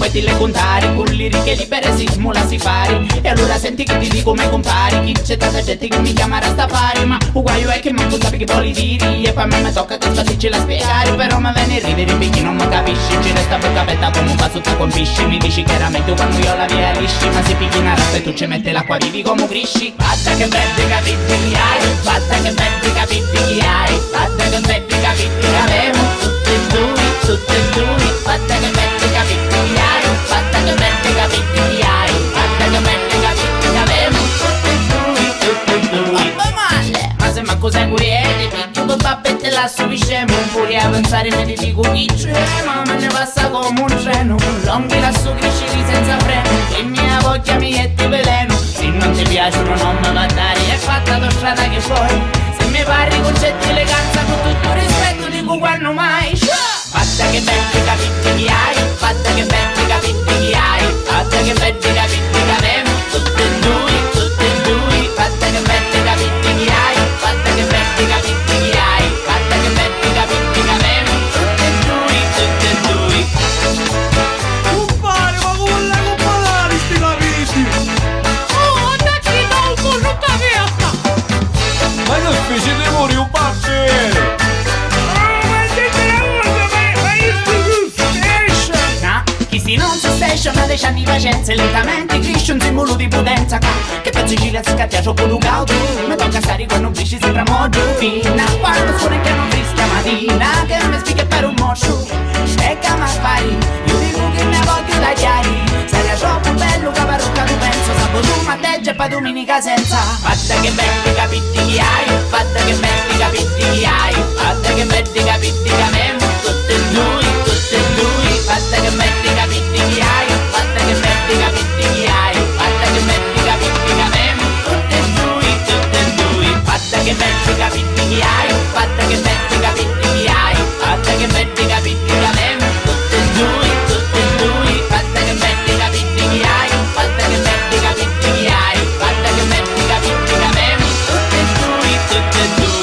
poi ti le contare, con liriche libere si simula si pari. E allora senti che ti dico come compari, chi c'è tanta gente che mi chiama Rastafari. Ma uguaglio è che manco sapi che poi diri, e poi a me mi tocca che sbadigli la spiegare. Però mi viene a ridere perché non mi capisci, ci resta bocca aperta come un vaso da colpisci. Mi dici chiaramente quando io la via lisci, ma se pigli una rasta e tu ci metti l'acqua vivi come crisci. Fatta che belli capiti che hai, fatta che belli capiti che hai, fatta che belli capiti che avevo, tutti e due, fatta che belli capiti che hai, fatta che belli capiti che hai, fatta che belli capiti che avevo, tutti e due. Ma male, ma se manco sai quiete, picchio con babbette la subiscemo, pure a pensare me ne dico chi c'è, ma me ne passa come un treno, longhi la su crescili senza freno, e mia voglia mi è di veleno, se non ti piacciono non mi va a dare, è fatta la strada che vuoi, se mi pari concetti eleganza con tutto rispetto dico quando mai, fatta che belli capiti che hai, fatta che belli capiti che hai, fatta che belli capiti che avevo, tutti e due, fatta che belli capiti che hai, fatta che belli capiti che hai, fatta che belli capiti che avevo, tutti e due. Compare, ma come la comparare sti capiti? Oh, andati dal burro capetta! Ma che specie di muri un parcere? Chi non si station ha 10 anni di pazienza e lentamente cresce un simbolo di potenza. Che per Sicilia si scattia troppo un cauto, mi tocca stare quando brisci sembra moggio. Fino a quando suona che non rischia mattina, che mi spiega per un moscio. E che mi spari, io dico che ne voglio da chiari. Sarebbe troppo bello che parrucca tu penso, sabato matteggia e poi domenica senza. Fatta che belli capiti che hai, fatta che belli capiti che hai, fatta che belli capiti che avevo, tutti e due, fatta che belli capiti che hai, fatta che belli capiti che hai, fatta che belli capiti che avevo, tutti e due, fatta che belli capiti che hai, fatta che belli capiti che hai, fatta che belli capiti che avevo, tutti e due, fatta che belli capiti che hai, fatta che belli capiti che hai, fatta che belli capiti che avevo, tutti e due.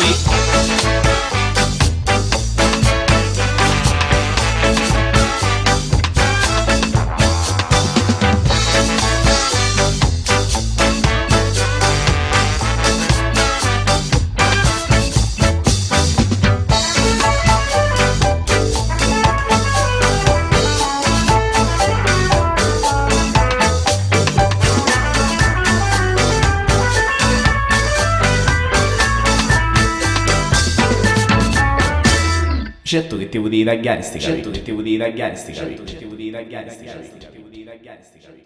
Certo che ti vuoi tagliare sti capiti, certo che ti vuoi tagliare sti capiti, certo che ti vuoi tagliare sti capiti, certo che ti vuoi tagliare sti capiti.